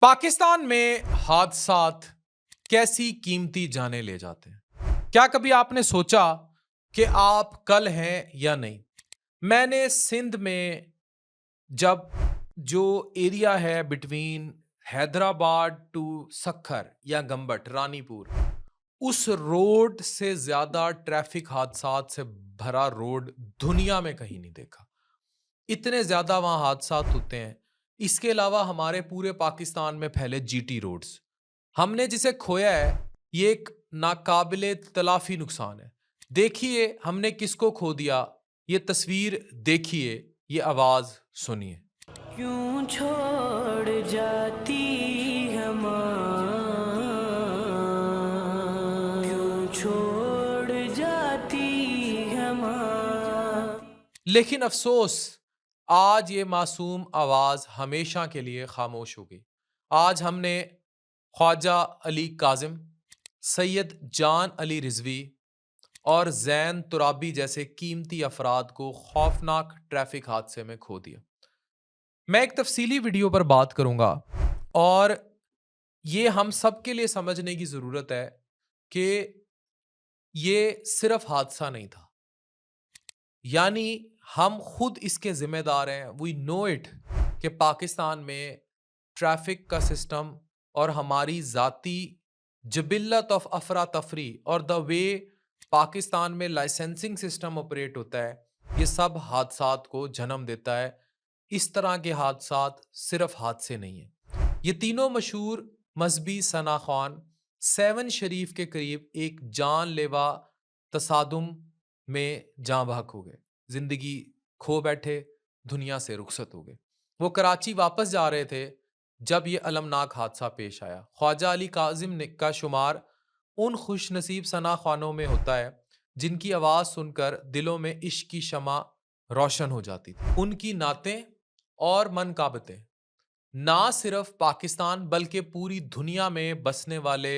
पाकिस्तान में हादसात कैसी कीमती जानें ले जाते हैं? क्या कभी आपने सोचा कि आप कल हैं या नहीं? मैंने सिंध में जब जो एरिया है बिटवीन हैदराबाद टू सक्खर या गंबट रानीपुर, उस रोड से ज्यादा ट्रैफिक हादसात से भरा रोड दुनिया में कहीं नहीं देखा। इतने ज़्यादा वहाँ हादसात होते हैं। इसके अलावा हमारे पूरे पाकिस्तान में फैले जीटी रोड्स। हमने जिसे खोया है, ये एक नाकाबिले तलाफ़ी नुकसान है। देखिए हमने किसको खो दिया, ये तस्वीर देखिए, ये आवाज़ सुनिए। क्यों छोड़ जाती है माँ, क्यों छोड़ जाती है माँ। लेकिन अफ़सोस, आज ये मासूम आवाज़ हमेशा के लिए खामोश हो गई। आज हमने ख्वाजा अली काज़िम, सैयद जान अली रिज़वी और ज़ैन तुराबी जैसे कीमती अफराद को खौफनाक ट्रैफिक हादसे में खो दिया। मैं एक तफसीली वीडियो पर बात करूंगा और ये हम सब के लिए समझने की ज़रूरत है कि ये सिर्फ हादसा नहीं था, यानी हम खुद इसके ज़िम्मेदार हैं। वी नो इट कि पाकिस्तान में ट्रैफिक का सिस्टम और हमारी ज़ाती जबिल्लत ऑफ अफरा तफरी और द वे पाकिस्तान में लाइसेंसिंग सिस्टम ऑपरेट होता है, ये सब हादसात को जन्म देता है। इस तरह के हादसात सिर्फ हादसे नहीं हैं। ये तीनों मशहूर मजहबी सना खान सेवन शरीफ के करीब एक जानलेवा तसादुम में जाँ बहक हो गए, जिंदगी खो बैठे, दुनिया से रुखसत हो गए। वो कराची वापस जा रहे थे जब ये अलमनाक हादसा पेश आया। ख्वाजा अली काजिम का शुमार उन खुश नसीब सना खानों में होता है जिनकी आवाज़ सुनकर दिलों में इश्क की शमा रोशन हो जाती थी। उनकी नातें और मनकाबतें ना सिर्फ पाकिस्तान बल्कि पूरी दुनिया में बसने वाले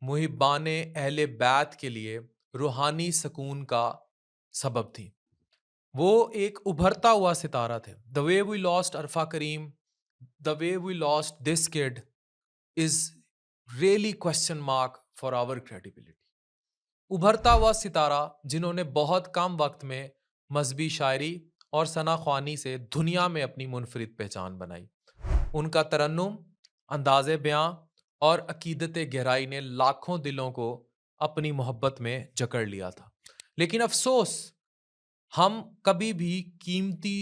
मुहिब्बाने अहले बैत के लिए रूहानी सुकून का सबब थी। वो एक उभरता हुआ सितारा थे। The way we lost Arfa Karim, the way we lost this kid is really question mark for our credibility. उभरता हुआ सितारा जिन्होंने बहुत कम वक्त में मजहबी शायरी और सना ख्वानी से दुनिया में अपनी मुनफरिद पहचान बनाई। उनका तरन्नुम, अंदाज़ बयां और अकीदत गहराई ने लाखों दिलों को अपनी मोहब्बत में जकड़ लिया था। लेकिन अफसोस, हम कभी भी कीमती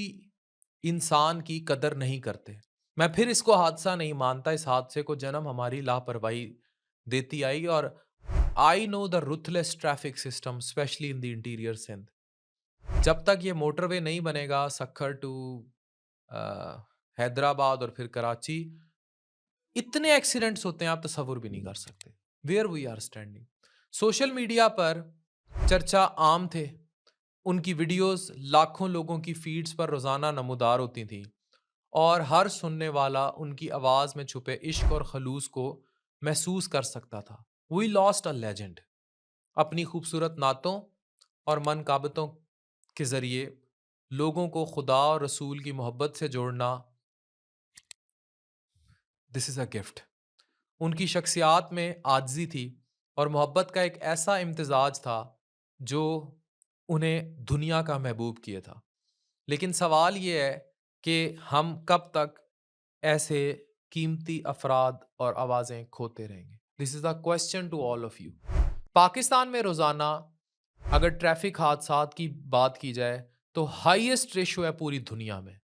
इंसान की कदर नहीं करते। मैं फिर इसको हादसा नहीं मानता। इस हादसे को जन्म हमारी लापरवाही देती आई। और I know the ruthless traffic system specially in the interior Sindh. जब तक ये मोटरवे नहीं बनेगा सक्खर टू हैदराबाद और फिर कराची, इतने एक्सीडेंट्स होते हैं आप तस्वुर भी नहीं कर सकते। Where we are standing. Social media पर चर्चा आम थे, उनकी वीडियोस लाखों लोगों की फीड्स पर रोजाना नमूदार होती थी और हर सुनने वाला उनकी आवाज में छुपे इश्क और खलूस को महसूस कर सकता था। We lost a legend. अपनी खूबसूरत नातों और मनकाबतों के जरिए लोगों को खुदा और रसूल की मोहब्बत से जोड़ना, दिस इज़ अ गिफ्ट। उनकी शख्सियात में आजिज़ी थी और मोहब्बत का एक ऐसा इम्तिजाज था जो उन्हें दुनिया का महबूब किया था। लेकिन सवाल ये है कि हम कब तक ऐसे कीमती अफराद और आवाज़ें खोते रहेंगे? This is the question to all of you. Pakistan में रोज़ाना अगर ट्रैफिक हादसात की बात की जाए तो हाईएस्ट रेशो है पूरी दुनिया में,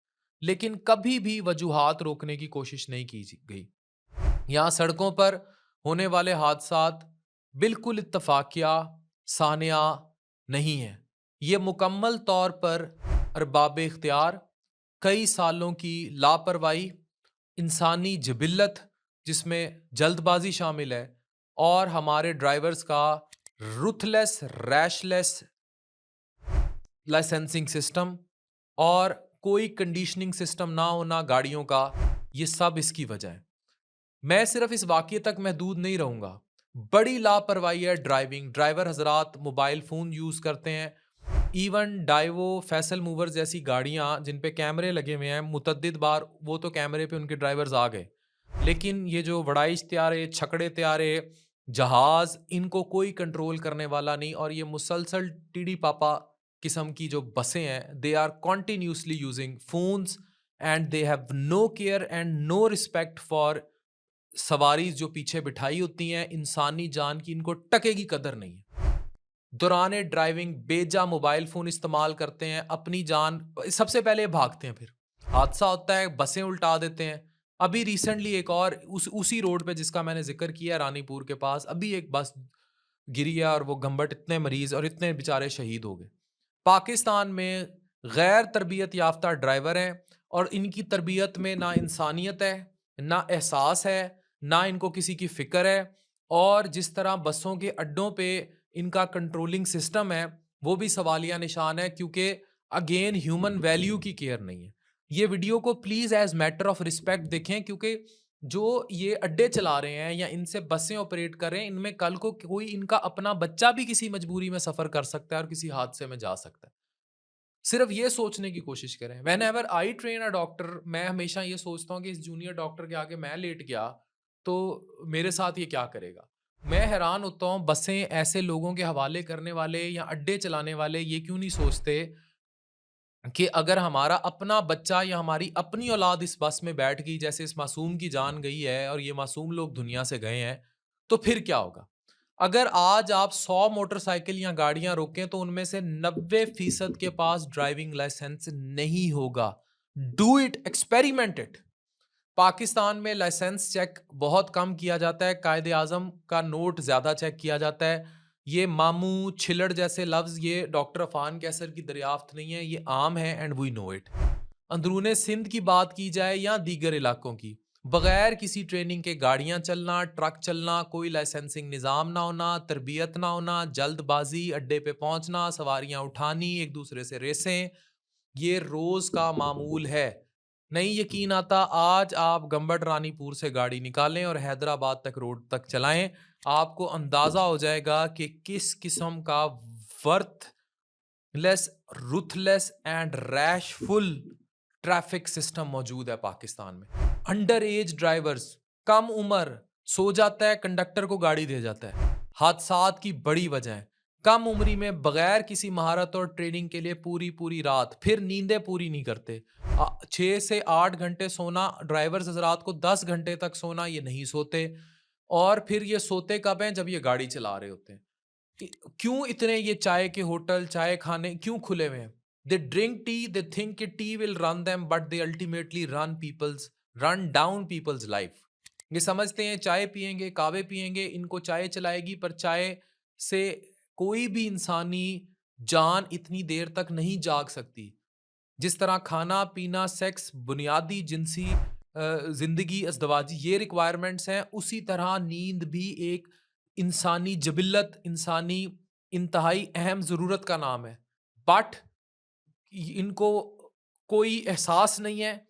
लेकिन कभी भी वजूहात रोकने की कोशिश नहीं की गई। यहाँ सड़कों पर होने वाले हादसात बिल्कुल इत्तफाकिया सानिया नहीं है। ये मुकम्मल तौर पर अरबाब इख्तियार, कई सालों की लापरवाही, इंसानी जबिल्लत जिसमें जल्दबाजी शामिल है और हमारे ड्राइवर्स का रुथलेस रैशलेस लाइसेंसिंग सिस्टम और कोई कंडीशनिंग सिस्टम ना होना गाड़ियों का, ये सब इसकी वजह है। मैं सिर्फ इस वाक़ये तक महदूद नहीं रहूँगा। बड़ी लापरवाही है ड्राइविंग। ड्राइवर हज़रात मोबाइल फ़ोन यूज़ करते हैं। इवन डाइवो, फैसल मूवर्स जैसी गाड़ियाँ जिन पे कैमरे लगे हुए हैं, मुतअद्दिद बार वो तो कैमरे पे उनके ड्राइवर्स आ गए। लेकिन ये जो वड़ाइश त्यारे, छकड़े त्यारे, जहाज, इनको कोई कंट्रोल करने वाला नहीं। और ये मुसलसल टीडी पापा किस्म की जो बसें हैं, they are continuously using phones and they have no care and no respect for सवारी जो पीछे बिठाई होती हैं। इंसानी जान की इनको टके की कदर नहीं है। दौरान ड्राइविंग बेजा मोबाइल फोन इस्तेमाल करते हैं, अपनी जान सबसे पहले भागते हैं, फिर हादसा होता है, बसें उल्टा देते हैं। अभी रिसेंटली एक और उसी रोड पे जिसका मैंने जिक्र किया, रानीपुर के पास, अभी एक बस गिरी है और वो गंबट, इतने मरीज और इतने बेचारे शहीद हो गए। पाकिस्तान में गैर तरबियत याफ्ता ड्राइवर हैं और इनकी तरबियत में ना इंसानियत है, ना एहसास है, ना इनको किसी की फिक्र है। और जिस तरह बसों के अड्डों पे इनका कंट्रोलिंग सिस्टम है, वो भी सवालिया निशान है, क्योंकि अगेन ह्यूमन वैल्यू की केयर नहीं है। ये वीडियो को please as matter of respect देखें, क्योंकि जो ये अड्डे चला रहे हैं या इनसे बसें ऑपरेट कर रहे हैं, इनमें कल को कोई इनका अपना बच्चा भी किसी मजबूरी में सफर कर सकता है और किसी हादसे में जा सकता है। सिर्फ ये सोचने की कोशिश करें। When ever I train a doctor, मैं हमेशा ये सोचता हूँ कि इस जूनियर डॉक्टर के आगे मैं लेट गया तो मेरे साथ ये क्या करेगा। मैं हैरान होता हूँ, बसें ऐसे लोगों के हवाले करने वाले या अड्डे चलाने वाले ये क्यों नहीं सोचते कि अगर हमारा अपना बच्चा या हमारी अपनी औलाद इस बस में बैठ गई, जैसे इस मासूम की जान गई है और ये मासूम लोग दुनिया से गए हैं, तो फिर क्या होगा। अगर आज आप 100 मोटरसाइकिल या गाड़ियां रोकें तो उनमें से 90% के पास ड्राइविंग लाइसेंस नहीं होगा। Do it, experiment it. Pakistan में लाइसेंस चेक बहुत कम किया जाता है, कायदे आजम का नोट ज्यादा चेक किया जाता है। ये मामू, छिलड़ जैसे लफ्ज ये डॉक्टर अफान कैसर की दरियाफ्त नहीं है, ये आम है एंड वी नो इट। अंदरूने सिंध की बात की जाए या दीगर इलाकों की, बगैर किसी ट्रेनिंग के गाड़ियां चलना, ट्रक चलना, कोई लाइसेंसिंग निज़ाम ना होना, तरबियत ना होना, जल्दबाजी, अड्डे पे पहुंचना, सवारियां उठानी, एक दूसरे से रेसें, ये रोज का मामूल है। नहीं यकीन आता, आज आप गंबट रानीपुर से गाड़ी निकालें और हैदराबाद तक रोड तक चलाएं, आपको अंदाजा हो जाएगा कि किस किस्म का worthless, ruthless and rashful traffic system मौजूद है पाकिस्तान में। अंडर एज ड्राइवर्स, कम उम्र, सो जाता है, कंडक्टर को गाड़ी दे जाता है। हादसात की बड़ी वजह है कम उम्री में बगैर किसी महारत और ट्रेनिंग के लिए पूरी पूरी रात, फिर नींदें पूरी नहीं करते। 6 से 8 घंटे सोना, ड्राइवर्स हजरात को 10 घंटे तक सोना, ये नहीं सोते। और फिर ये सोते कब हैं, जब ये गाड़ी चला रहे होते हैं। क्यों इतने ये चाय के होटल, चाय खाने क्यों खुले हुए हैं। They drink tea, they think कि tea will run them, but they ultimately run down people's life. ये समझते हैं चाय पिएंगे, कावे पिएंगे, इनको चाय चलाएगी, पर चाय से कोई भी इंसानी जान इतनी देर तक नहीं जाग सकती। जिस तरह खाना पीना, सेक्स, बुनियादी जिनसी जिंदगी, अज़दवाजी ये रिक्वायरमेंट्स हैं, उसी तरह नींद भी एक इंसानी जबिल्लत, इंसानी इंतहाई अहम ज़रूरत का नाम है। बट इनको कोई एहसास नहीं है,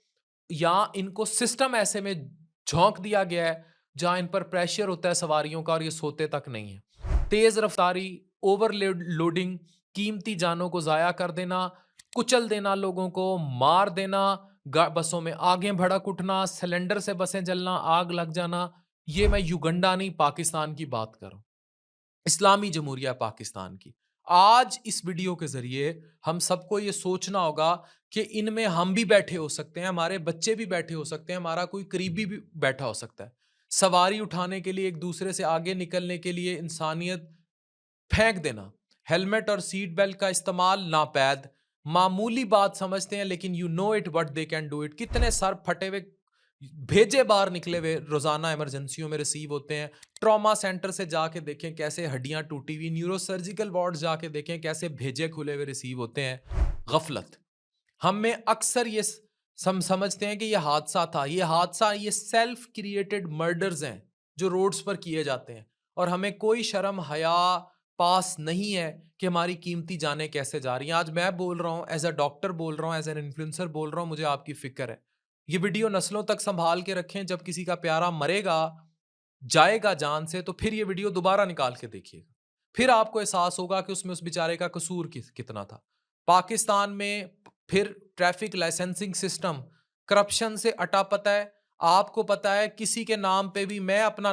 या इनको सिस्टम ऐसे में झोंक दिया गया है जहां इन पर प्रेशर होता है सवारियों का और ये सोते तक नहीं है। तेज रफ्तारी, ओवरलोडिंग, कीमती जानों को जाया कर देना, कुचल देना, लोगों को मार देना, बसों में आगे भड़क उठना, सिलेंडर से बसें जलना, आग लग जाना। ये मैं युगंडा नहीं, पाकिस्तान की बात कर रहा हूं, इस्लामी जमहूरिया पाकिस्तान की। आज इस वीडियो के जरिए हम सबको ये सोचना होगा कि इनमें हम भी बैठे हो सकते हैं, हमारे बच्चे भी बैठे हो सकते हैं, हमारा कोई करीबी भी बैठा हो सकता है। सवारी उठाने के लिए, एक दूसरे से आगे निकलने के लिए इंसानियत फेंक देना, हेलमेट और सीट बेल्ट का इस्तेमाल नापैद, मामूली बात समझते हैं, लेकिन you know it what they can do it. कितने सर फटे हुए भेजे बाहर निकले हुए रोजाना इमरजेंसियों में रिसीव होते हैं। ट्रॉमा सेंटर से जाके देखें कैसे हड्डियां टूटी हुई, न्यूरो सर्जिकल वार्ड जाके देखें कैसे भेजे खुले हुए रिसीव होते हैं। गफलत हम में अक्सर ये समझते हैं कि ये हादसा था, ये हादसा, ये सेल्फ क्रिएटेड मर्डर्स हैं जो रोड्स पर किए जाते हैं, और हमें कोई शर्म हया पास नहीं है कि हमारी कीमती जानें कैसे जा रही हैं। आज मैं बोल रहा हूं, एज अ डॉक्टर बोल रहा हूं, एज एन इन्फ्लुएंसर बोल रहा हूं, मुझे आपकी फिक्र है। ये वीडियो नस्लों तक संभाल के रखें, जब किसी का प्यारा मरेगा, जाएगा जान से, तो फिर ये वीडियो दोबारा निकाल के देखिएगा, फिर आपको एहसास होगा कि उसमें उस बेचारे का कसूर कितना था। पाकिस्तान में फिर ट्रैफिक लाइसेंसिंग सिस्टम करप्शन से अटा पता है। आपको पता है किसी के नाम पे भी मैं अपना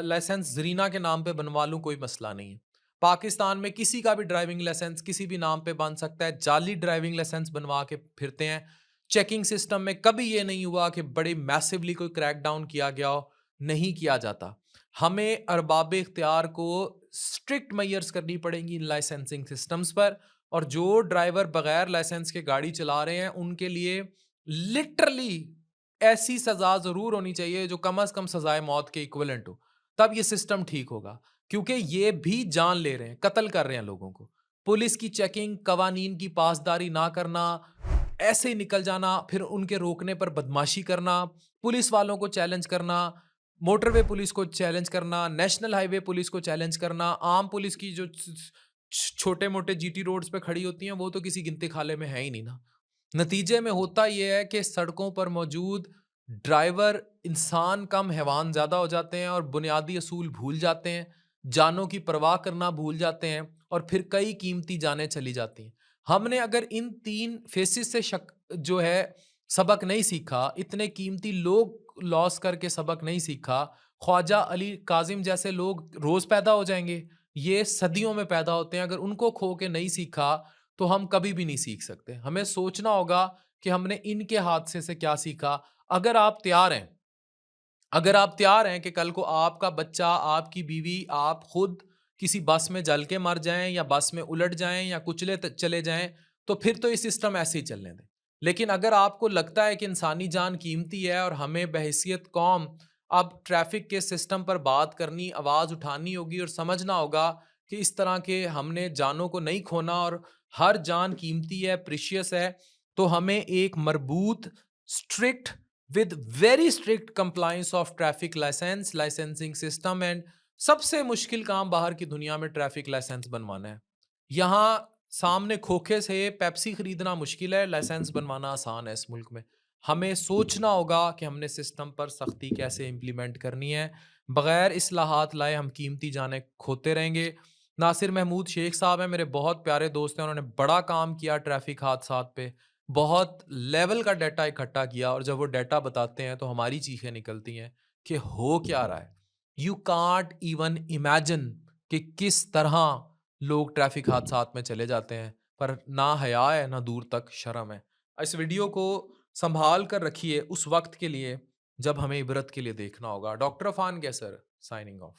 लाइसेंस ज़रीना के नाम पे बनवा लूँ, कोई मसला नहीं है। पाकिस्तान में किसी का भी ड्राइविंग लाइसेंस किसी भी नाम पे बन सकता है, जाली ड्राइविंग लाइसेंस बनवा के फिरते हैं। चेकिंग सिस्टम में कभी ये नहीं हुआ कि बड़े मैसिवली कोई क्रैकडाउन किया गया हो, नहीं किया जाता। हमें अरबाब इख्तियार को स्ट्रिक्ट मेजर्स करनी पड़ेंगी इन लाइसेंसिंग सिस्टम्स पर, और जो ड्राइवर बगैर लाइसेंस के गाड़ी चला रहे हैं उनके लिए लिटरली ऐसी सजा जरूर होनी चाहिए जो कम से कम सजाए मौत के इक्विवेलेंट हो, तब ये सिस्टम ठीक होगा। क्योंकि ये भी जान ले रहे हैं, कत्ल कर रहे हैं लोगों को। पुलिस की चेकिंग, कवानीन की पासदारी ना करना, ऐसे ही निकल जाना, फिर उनके रोकने पर बदमाशी करना, पुलिस वालों को चैलेंज करना, मोटरवे पुलिस को चैलेंज करना, नेशनल हाईवे पुलिस को चैलेंज करना, आम पुलिस की जो छोटे मोटे जीटी रोड्स पे खड़ी होती हैं वो तो किसी गिनती खाले में है ही नहीं ना। नतीजे में होता यह है कि सड़कों पर मौजूद ड्राइवर इंसान कम हैवान ज़्यादा हो जाते हैं और बुनियादी असूल भूल जाते हैं, जानों की परवाह करना भूल जाते हैं, और फिर कई कीमती जानें चली जाती हैं। हमने अगर इन 3 फेसेस से जो है सबक नहीं सीखा, इतने कीमती लोग लॉस करके सबक नहीं सीखा, ख्वाजा अली काज़िम जैसे लोग रोज़ पैदा हो जाएंगे। ये सदियों में पैदा होते हैं, अगर उनको खो के नहीं सीखा तो हम कभी भी नहीं सीख सकते। हमें सोचना होगा कि हमने इनके हादसे से क्या सीखा। अगर आप तैयार हैं, अगर आप तैयार हैं कि कल को आपका बच्चा, आपकी बीवी, आप खुद किसी बस में जल के मर जाएं या बस में उलट जाएं या कुचले चले जाएं, तो फिर तो ये सिस्टम ऐसे ही चलने दें। लेकिन अगर आपको लगता है कि इंसानी जान कीमती है और हमें बहैसियत कौम अब ट्रैफिक के सिस्टम पर बात करनी, आवाज़ उठानी होगी और समझना होगा कि इस तरह के हमने जानों को नहीं खोना और हर जान कीमती है, प्रीशियस है, तो हमें एक मरबूत, strict, with very strict compliance of traffic license, licensing system and सबसे मुश्किल काम बाहर की दुनिया में ट्रैफिक लाइसेंस बनवाना है। यहाँ सामने खोखे से पेप्सी खरीदना मुश्किल है, लाइसेंस बनवाना आसान है इस मुल्क में। हमें सोचना होगा कि हमने सिस्टम पर सख्ती कैसे इम्प्लीमेंट करनी है। बगैर इस्लाहात लाए हम कीमती जाने खोते रहेंगे। नासिर महमूद शेख साहब हैं, मेरे बहुत प्यारे दोस्त हैं, उन्होंने बड़ा काम किया ट्रैफिक हादसात पे, बहुत लेवल का डाटा इकट्ठा किया, और जब वो डाटा बताते हैं तो हमारी चीखें निकलती हैं कि हो क्या रहा है। यू कांट इवन इमेजिन कि किस तरह लोग ट्रैफिक हादसात में चले जाते हैं, पर ना हया है ना दूर तक शर्म है। इस वीडियो को संभाल कर रखिए उस वक्त के लिए जब हमें इबरत के लिए देखना होगा। डॉक्टर अफान कैसर, साइनिंग ऑफ।